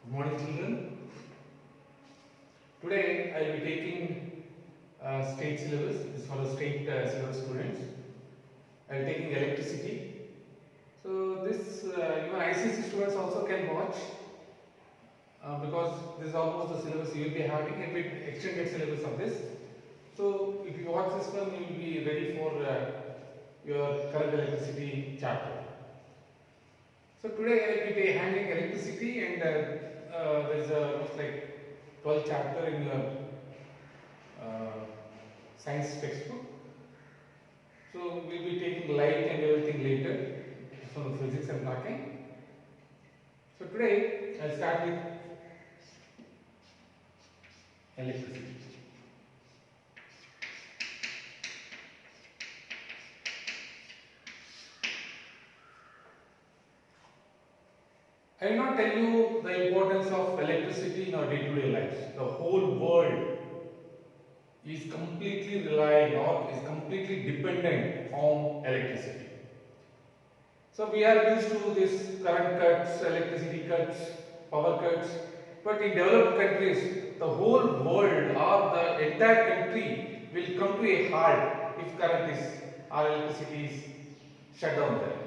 Good morning, children. Today I will be taking state syllabus. This is for the state syllabus students. I will be taking electricity. So this even ICC students also can watch because this is almost the syllabus you will be having a bit extended syllabus of this. So if you watch this one, you will be ready for your current electricity chapter. So today I will be handling electricity and there is almost like 12 chapter in your science textbook. So we will be taking light and everything later from the physics I'm talking. So today I'll start with electricity. I will not tell you the importance of electricity in our day-to-day lives. The whole world is completely relying or is completely dependent on electricity. So we are used to this current cuts, electricity cuts, power cuts, but in developed countries, the whole world or the entire country will come to a halt if current is or electricity is shut down there.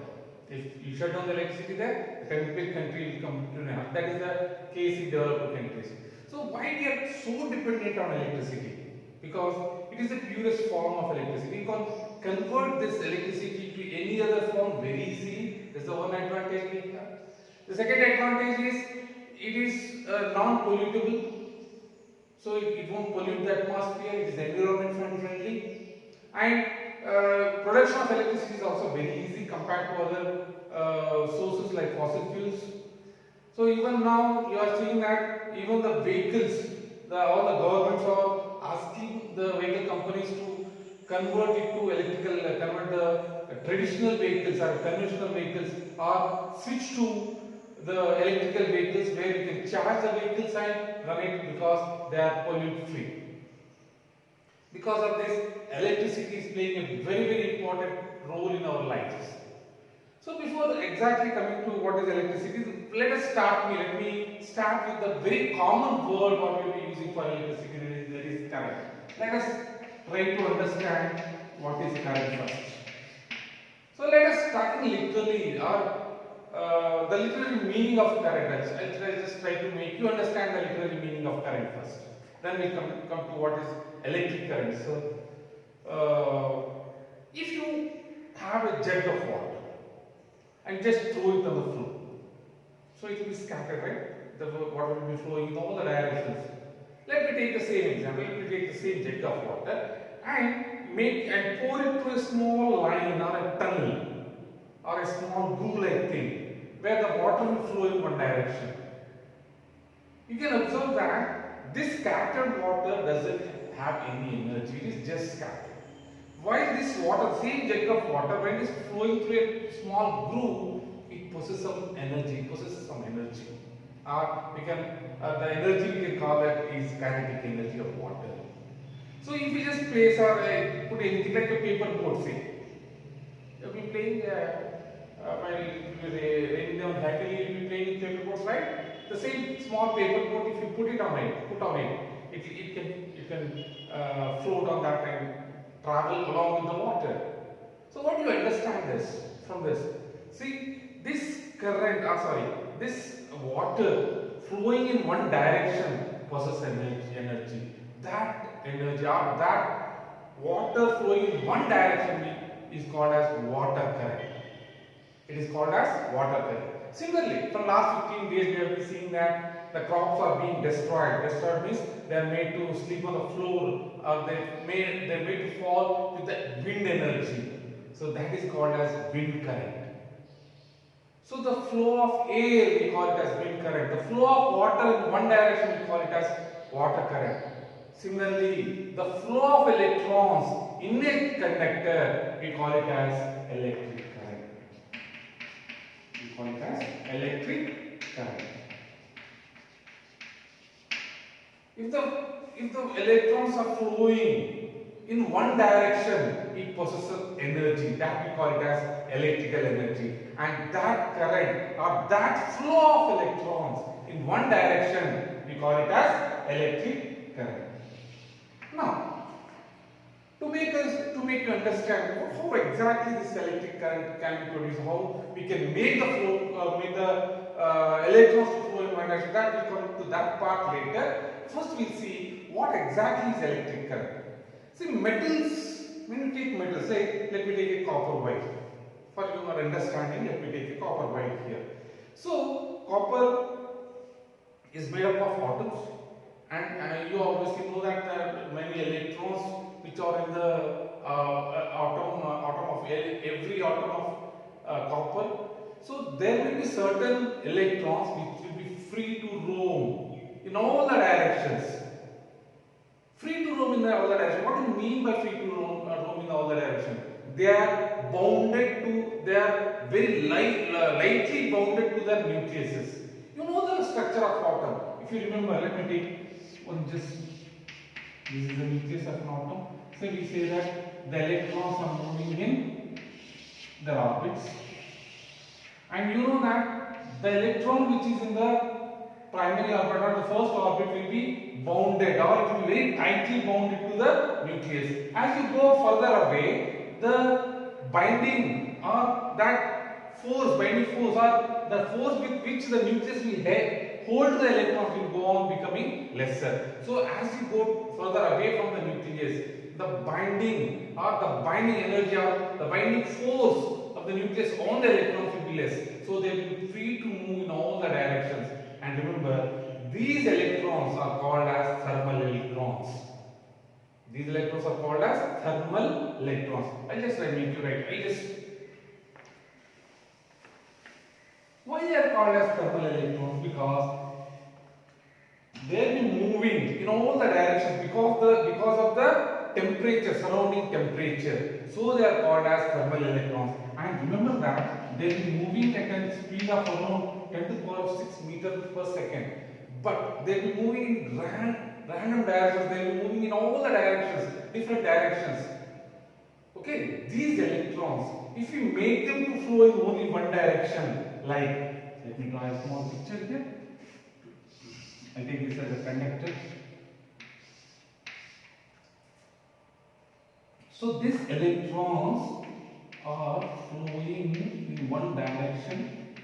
If you shut down the electricity there, the complete country will come to an halt. That is the case in developed countries. So why we are so dependent on electricity? Because it is the purest form of electricity. You can convert this electricity to any other form very easily. That's the one advantage we have. The second advantage is it is non-pollutable. So it won't pollute the atmosphere. It is environment friendly. And production of electricity is also very easy compared to other sources like fossil fuels. So even now you are seeing that even the vehicles, all the governments are asking the vehicle companies to convert it to electrical, convert the traditional vehicles or conventional vehicles or switch to the electrical vehicles where you can charge the vehicles and run it because they are pollute free. Because of this, electricity is playing a very important role in our lives. So before exactly coming to what is electricity, let me start with the very common word what we will be using for electricity, that is current. Let us try to understand what is current first. So let us start literally or the literal meaning of current. I'll just try to make you understand the literal meaning of current first. Then we come to what is electric current. So if you have a jug of water and just throw it on the floor. So it will be scattered, right? The water will be flowing in all the directions. Let me take the same example. Let me take the same jug of water and pour it through a small line or a tunnel or a small groove-like thing where the water will flow in one direction. You can observe that this scattered water doesn't have any energy. It is just scattered. While this water, same jug of water, when it is flowing through a small groove, it possesses some energy. We can the energy we can call that is kinetic energy of water. So if we just place or put anything like a paper boat, say, you'll be playing while raining down happily, you'll be playing with paper boats, right? The same small paper boat, if you put on it, it can float on that and travel along with the water. So what do you understand this from this? See, this current, this water flowing in one direction possesses energy. That energy or that water flowing in one direction is called as water current. It is called as water current. Similarly, from last 15 days we have been seeing that the crops are being destroyed. Destroyed means they are made to sleep on the floor or they're made to fall with the wind energy. So that is called as wind current. So the flow of air we call it as wind current. The flow of water in one direction we call it as water current. Similarly, the flow of electrons in a conductor we call it as electric current. We call it as electric current. If the electrons are flowing in one direction, it possesses energy. That we call it as electrical energy. And that current or that flow of electrons in in one direction, we call it as electric current. Now, to make you understand how exactly this electric current can be produced, how we can make the flow, make the electrons to flow in one direction, that we'll come to that part later. First, we'll see what exactly is electric current. See, metals, when you take metals, say, let me take a copper wire. For your understanding, let me take a copper wire here. So, copper is made up of atoms, and you obviously know that there are many electrons which are in the atom of every atom of copper. So, there will be certain electrons which will be free to roam in all the directions. Free to roam in all the directions. What do you mean by free to roam in all the directions? They are bounded to, they are very lightly bounded to their nucleuses. You know the structure of atom. If you remember, let me take one just, this is the nucleus of an atom. So we say that the electrons are moving in their orbits. And you know that the electron which is in the primary orbit or the first orbit will be bounded, or it will be very tightly bounded to the nucleus. As you go further away, the binding or that force, binding force, or the force with which the nucleus will hold the electrons will go on becoming lesser. So as you go further away from the nucleus, the binding or the binding energy or the binding force of the nucleus on the electrons will be less. So they will be free to move in all the directions. And remember, these electrons are called as thermal electrons. These electrons are called as thermal electrons. I'll just make you write. Why they are called as thermal electrons? Because they will be moving in all the directions because of the temperature, surrounding temperature. So they are called as thermal electrons. And remember that they will be moving at a speed of around 10 to the power 6 meters per second. But they will be moving in random directions. They will be moving in all the directions, different directions. Okay, these electrons, if you make them to flow in only one direction, like, let me draw a small picture here. I take this as a conductor. So these electrons are flowing in one direction.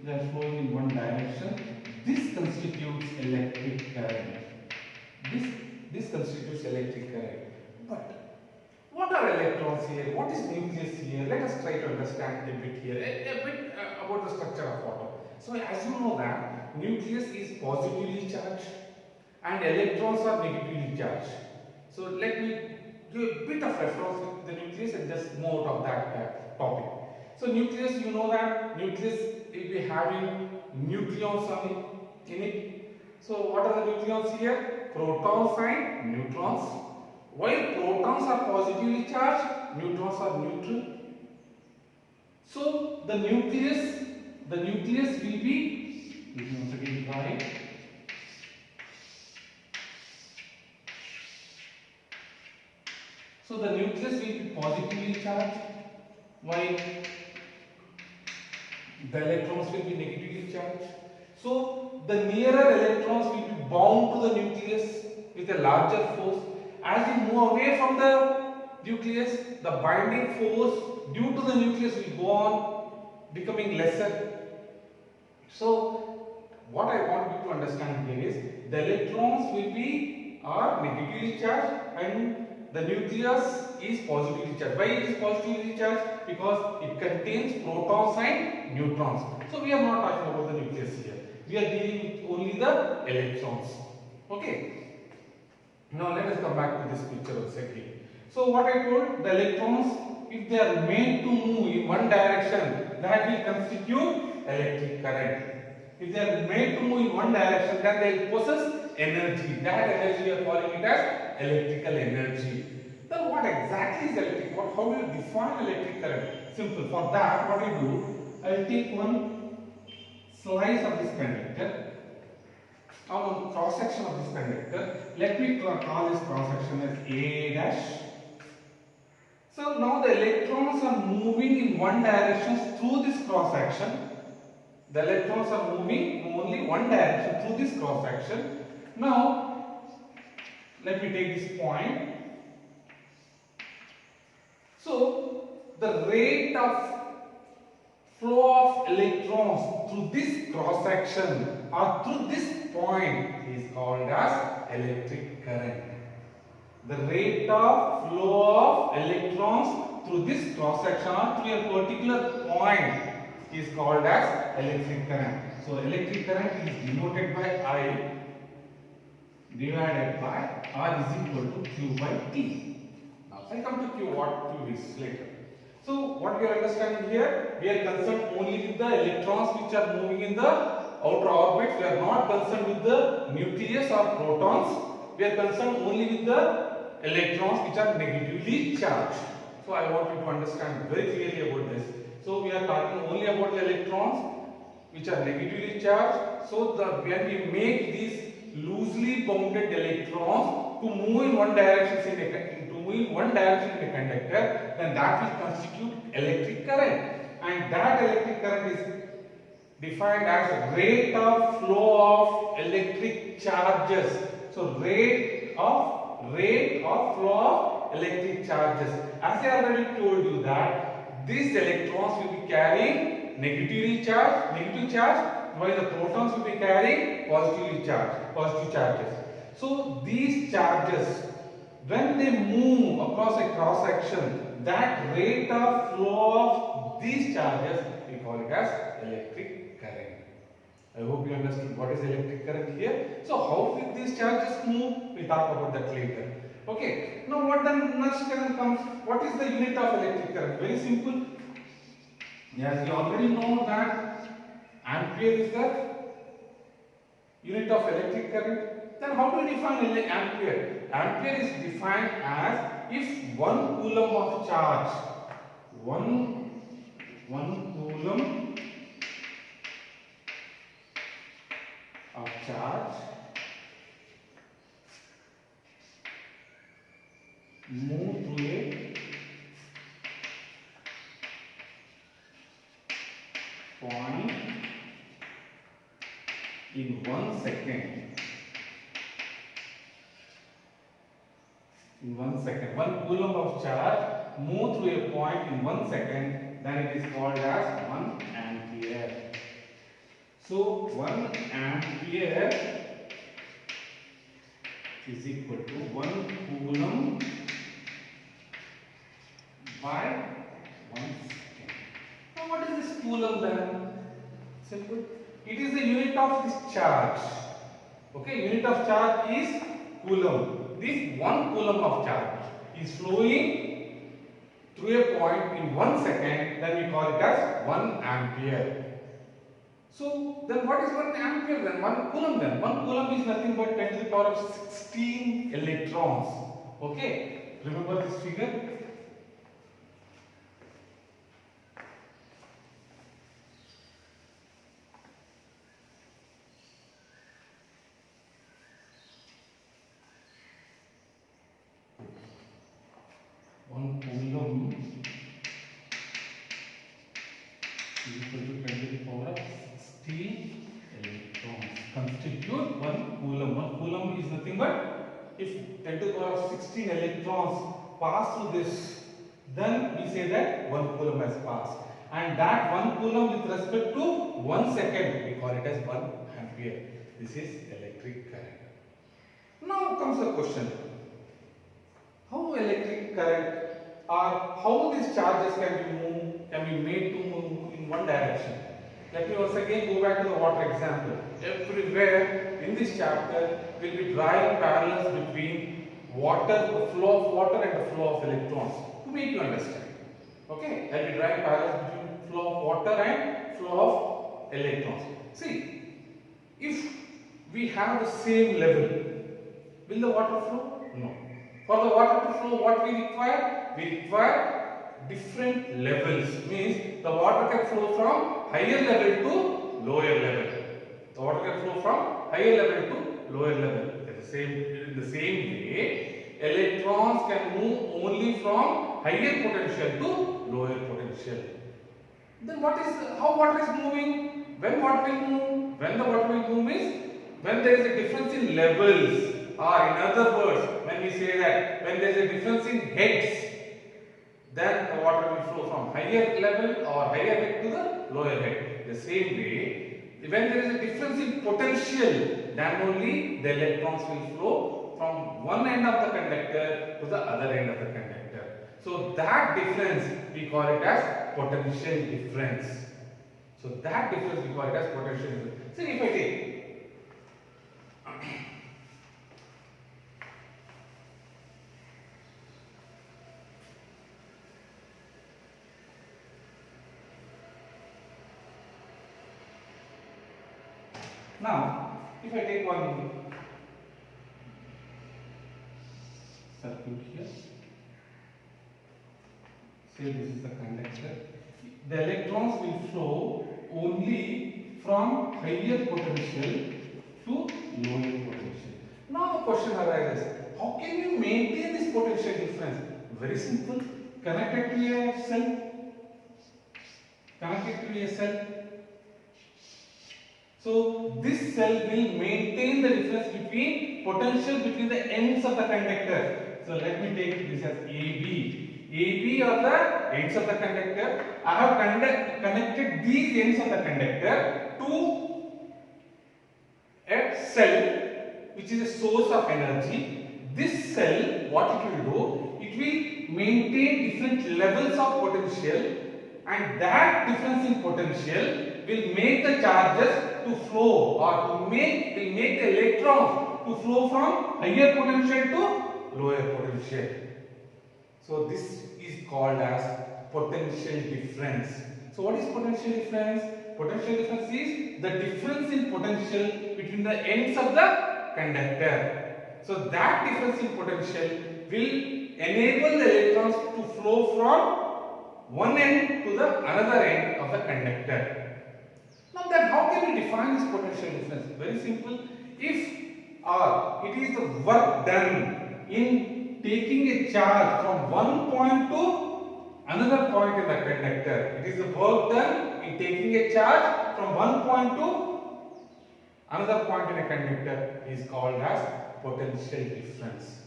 They are flowing in one direction. This constitutes electric current. This constitutes electric current. But what are electrons here? What is nucleus here? Let us try to understand a bit here, a bit about the structure of atom. So as you know that nucleus is positively charged and electrons are negatively charged. So let me give a bit of reference with the nucleus and just move out of that topic. So nucleus, you know that nucleus will be having nucleons in it. So what are the nucleons here? Protons and neutrons. While protons are positively charged, neutrons are neutral. So the nucleus will be, once again right. So the nucleus will be positively charged, while the electrons will be negatively charged. So the nearer electrons will be bound to the nucleus with a larger force. As you move away from the nucleus, the binding force due to the nucleus will go on becoming lesser. So what I want you to understand here is the electrons are negatively charged and the nucleus is positively charged. Why it is positively charged? Because it contains protons and neutrons. So we are not talking about the nucleus here. We are dealing with only the electrons. Okay. Now let us come back to this picture once again. So what I told, the electrons, if they are made to move in one direction, that will constitute electric current. If they are made to move in one direction, then they will possess energy. That energy we are calling it as electrical energy. Then what exactly is electric? How do you define electric current? Simple. For that, what I do, I will take one slice of this conductor. on cross section of this conductor. Let me call this cross section as A dash. So now the electrons are moving in one direction through this cross section. The electrons are moving only one direction through this cross section. Now let me take this point. So the rate of flow of electrons through this cross section or through this point is called as electric current. The rate of flow of electrons through this cross section or through a particular point is called as electric current. So electric current is denoted by I divided by R is equal to Q by T. Now I'll come to Q, what Q is later. So what we are understanding here, we are concerned only with the electrons which are moving in the outer orbits. We are not concerned with the nucleus or protons. We are concerned only with the electrons which are negatively charged. So I want you to understand very clearly about this. So we are talking only about the electrons which are negatively charged. So when we make these loosely bounded electrons to move in one direction in a conductor, then that will constitute electric current, and that electric current is defined as rate of flow of electric charges. So rate of flow of electric charges. As I already told you that these electrons will be carrying negative charge, while the protons will be carrying positive charges. So these charges, when they move across a cross section, that rate of flow of these charges, we call it as electric current. I hope you understood what is electric current here. So how will these charges move? We'll talk about that later. Okay. Now what the next current comes? What is the unit of electric current? Very simple. Yes, you already know that ampere is the unit of electric current. Then how do we define ampere? Ampere is defined as if 1 coulomb of charge, 1 coulomb of charge move through a point in 1 second. In 1 second, 1 coulomb of charge move through a point in 1 second, then it is called as 1 ampere. So 1 ampere is equal to 1 coulomb by 1 second. Now what is this coulomb then? Simple. It is the unit of this charge. Okay, unit of charge is coulomb. This 1 coulomb of charge is flowing through a point in 1 second, then we call it as 1 ampere. So then what is 1 ampere then? 1 coulomb then? 1 coulomb is nothing but 10 to the power of 16 electrons. Okay, remember this figure? Constitute 1 coulomb. 1 coulomb is nothing but if 10 to the power of 16 electrons pass through this, then we say that 1 coulomb has passed. And that 1 coulomb with respect to 1 second, we call it as 1 ampere. This is electric current. Now comes the question, how electric current or how these charges can be made to move in one direction. Let me once again go back to the water example. Everywhere in this chapter, we'll be drawing parallels between water, the flow of water and the flow of electrons to make you understand. Okay, I'll be drawing parallels between flow of water and flow of electrons. See, if we have the same level, will the water flow? No. For the water to flow, what we require? We require different levels. Means the water can flow from higher level to lower level. The water can flow from higher level to lower level. In the same way, electrons can move only from higher potential to lower potential. Then how water is moving? When water will move? When the water will move is when there is a difference in levels, or in other words, when we say that when there is a difference in heads, then the water will flow from higher level or higher head to the lower head. The same way, when there is a difference in potential, then only the electrons will flow from one end of the conductor to the other end of the conductor. So that difference we call it as potential difference. So that difference we call it as potential difference. See, if I take now, if I take one circuit here, say this is the conductor, the electrons will flow only from higher potential to lower potential. Now the question arises, how can you maintain this potential difference? Very simple, connect it to a cell, connect it to a cell. So this cell will maintain the difference between potential between the ends of the conductor. So let me take this as AB. AB are the ends of the conductor. I have connected these ends of the conductor to a cell which is a source of energy. This cell, what it will do? It will maintain different levels of potential, and that difference in potential will make the charges to flow, or will make the electrons to flow from higher potential to lower potential. So this is called as potential difference. So what is potential difference? Potential difference is the difference in potential between the ends of the conductor. So that difference in potential will enable the electrons to flow from one end to the another end of the conductor. Now then, how can we define this potential difference? Very simple. If it is the work done in taking a charge from one point to another point in the conductor. It is the work done in taking a charge from one point to another point in a conductor is called as potential difference.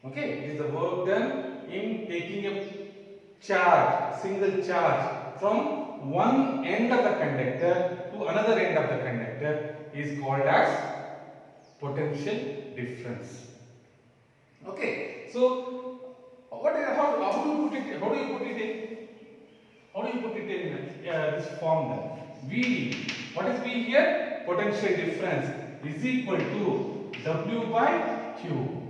Okay, it is the work done in taking a charge, single charge from one end of the conductor to another end of the conductor is called as potential difference. Okay, so how do you put it? How do you put it in this form then? V. What is V here? Potential difference is equal to W by Q.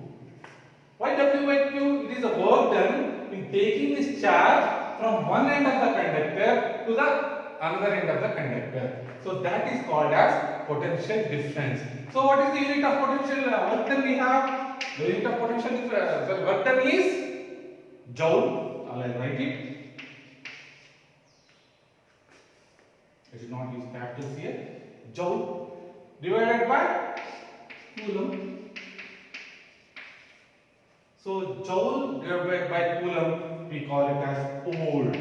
Why W by Q? It is the work done in taking this charge from one end of the conductor to the another end of the conductor. So that is called as potential difference. So what is the unit of potential work done we have? The unit of potential work done is joule. I will write it. I should not use capitals here. Joule divided by coulomb. So joule divided by coulomb, we call it as old.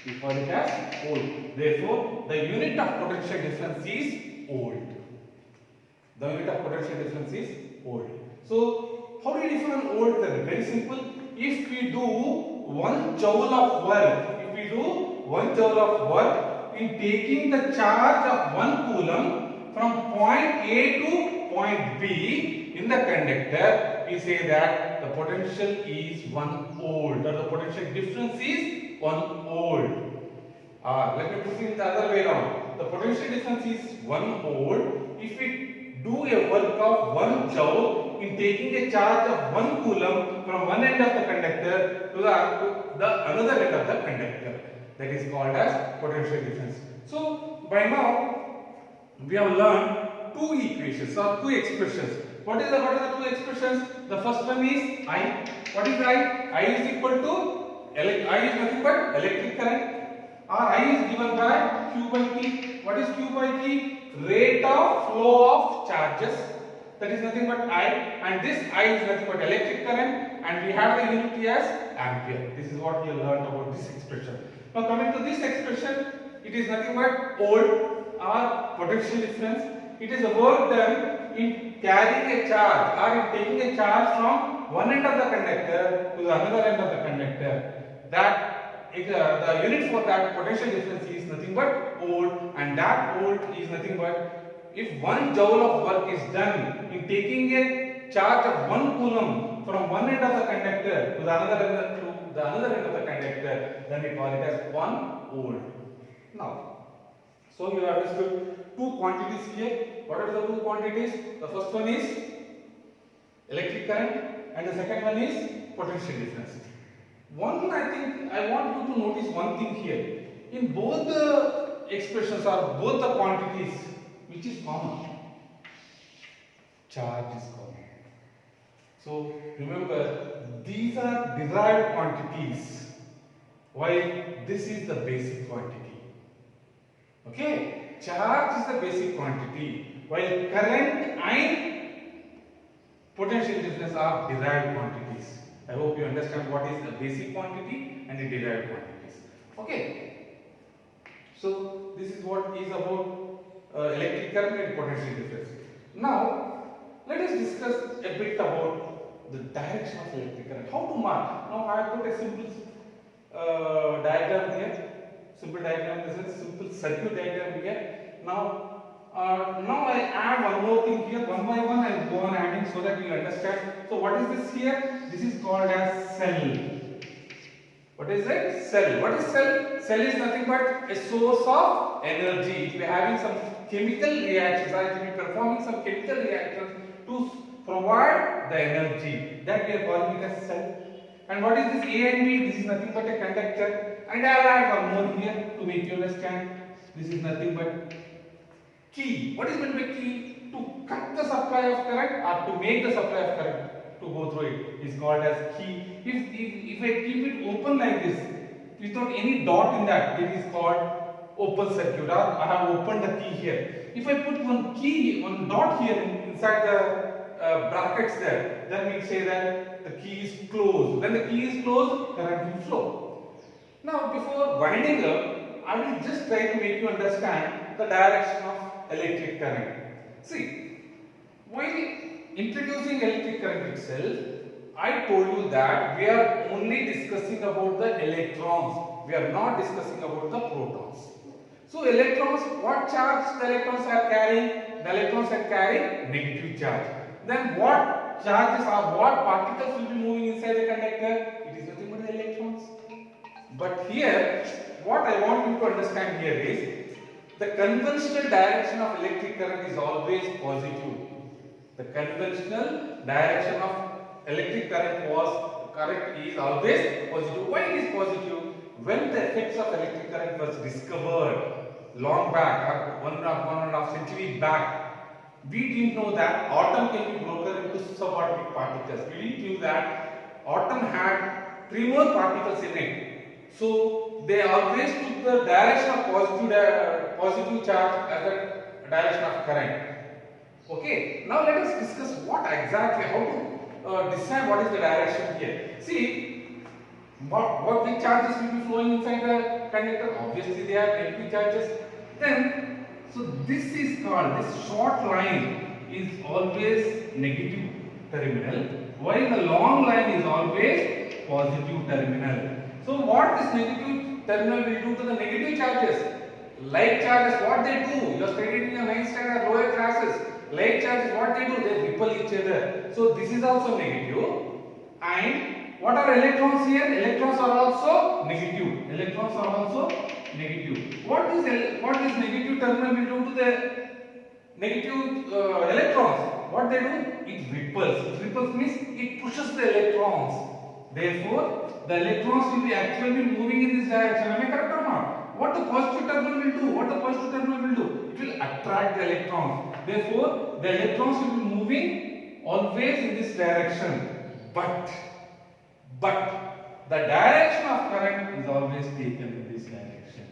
We call it as old. Therefore, the unit of potential difference is old. The unit of potential difference is old. So, how do we define old then? Very simple. If we do 1 joule of work in taking the charge of 1 coulomb from point A to point B in the conductor, we say that the potential is 1 old, or the potential difference is 1 old. Let me put it the other way around. The potential difference is 1 old if we do a work of 1 joule in taking a charge of 1 coulomb from one end of the conductor to the another end of the conductor. That is called as potential difference. So by now we have learned 2 equations or 2 expressions. What are the 2 expressions? The first one is I. What is I? I is equal to I is nothing but electric current. Or I is given by Q by T. What is Q by T? rate of flow of charges, that is nothing but I, and this I is nothing but electric current, and we have the unit as ampere. This is what we learned about this expression. Now coming to this expression, it is nothing but volt or potential difference. It is a work done in carrying a charge or in taking a charge from one end of the conductor to the another end of the conductor. That the unit for that potential difference is nothing but volt, and that volt is nothing but if 1 joule of work is done in taking a charge of 1 coulomb from one end of the conductor to the another end of the conductor, then we call it as 1 volt. Now, so you have understood two quantities here. What are the two quantities? The first one is electric current and the second one is potential difference. I think I want you to notice one thing here. In both the expressions or both the quantities, which is common? Charge is common. So remember, these are derived quantities, while this is the basic quantity. Okay, charge is the basic quantity, while current and potential difference are derived quantities. I hope you understand what is the basic quantity and the derived quantities. Okay, so this is what is about electric current and potential difference. Now, let us discuss a bit about the direction of electric current. How to mark? Now, I have put a simple diagram here. Simple diagram is a simple circuit diagram here. Now I add one more thing here. One by one, I will go on adding so that you understand. So, what is this here? This is called as cell. What is it? Cell. What is cell? Cell is nothing but a source of energy. If we are having some chemical reactions, or if we are performing some chemical reactions to provide the energy, that we are calling it as cell. And what is this A and B? This is nothing but a conductor. And I will add one more here to make you understand. This is nothing but key. What is meant by key? To cut the supply of current or to make the supply of current to go through it is called as key. If I keep it open like this without any dot in that, it is called open circuit, or I have opened the key here. If I put one dot here inside the brackets there, then we say that the key is closed. When the key is closed, current will flow. Now, before winding up, I will just try to make you understand the direction of electric current. See, while introducing electric current itself, I told you that we are only discussing about the electrons. We are not discussing about the protons. So, electrons, what charge the electrons are carrying? The electrons are carrying negative charge. Then what charges or what particles will be moving inside the conductor? It is nothing but the electrons. But here, what I want you to understand here is the conventional direction of electric current is always positive. The conventional direction of electric current is always positive. Why it is positive? When the effects of electric current was discovered long back, or one and a half century back, we didn't know that atom can be broken into subatomic particles. We didn't know that atom had 3 more particles in it. So they always took the direction of positive charge as the direction of current. Okay. Now let us discuss what exactly, how to decide what is the direction here. See, which charges will be flowing inside the conductor? Obviously, they are negative charges. Then, so this is called, this short line is always negative terminal, while the long line is always positive terminal. So what this negative terminal will do to the negative charges? Like charges, what they do? You have studied in your 9th standard lower classes. Like charges, what they do? They repel each other. So this is also negative. And what are electrons here? Electrons are also negative. Electrons are also negative. What this negative terminal will do to the negative electrons? What they do? It repels. It repels means it pushes the electrons. Therefore, the electrons will be actually moving in this direction. Am I correct or not? What the positive terminal will do? What the positive terminal will do? It will attract the electrons. Therefore, the electrons will be moving always in this direction. But the direction of current is always taken in this direction.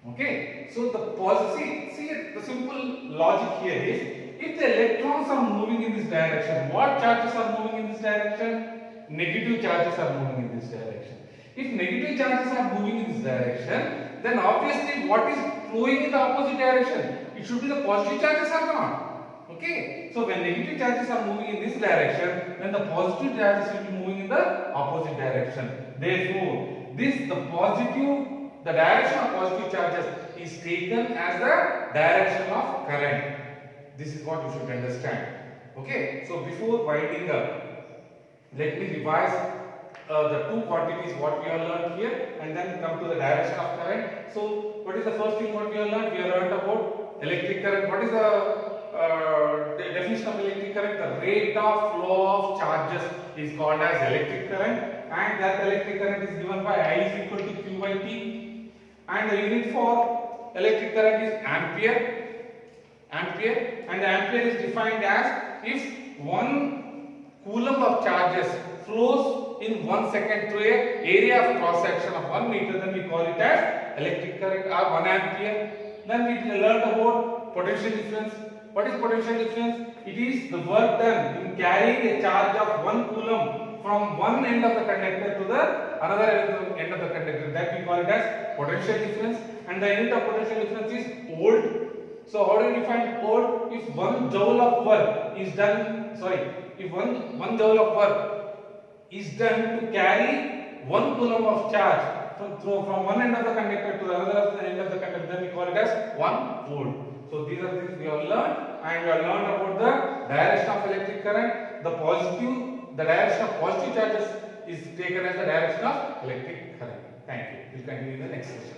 Okay, so the positive, see the simple logic here is, if the electrons are moving in this direction, what charges are moving in this direction? Negative charges are moving in this direction. If negative charges are moving in this direction, then obviously what is flowing in the opposite direction? It should be the positive charges or not? Okay, so when negative charges are moving in this direction, then the positive charges will be moving in the opposite direction. Therefore, the direction of positive charges is taken as the direction of current. This is what you should understand. Okay, so before winding up, let me revise the two quantities what we have learned here, and then come to the direction of current. So what is the first thing what we have learned? We have learned about electric current. What is the definition of electric current? The rate of flow of charges is called as electric current, and that electric current is given by I is equal to Q by T, and the unit for electric current is ampere, and the ampere is defined as, if 1 coulomb of charges flows in 1 second through a area of cross section of 1 meter, then we call it as electric current, or 1 ampere. Then we learned about potential difference. What is potential difference? It is the work done in carrying a charge of 1 coulomb from one end of the conductor to the another end of the conductor. That we call it as potential difference, and the unit of potential difference is volt. So how do you define volt? If 1 joule of work is done, if one joule of work is done to carry 1 coulomb of charge from one end of the conductor to the other end of the conductor, then we call it as 1 volt. So these are things we have learned, and we have learned about the direction of electric current. The direction of positive charges is taken as the direction of electric current. Thank you. We'll continue in the next session.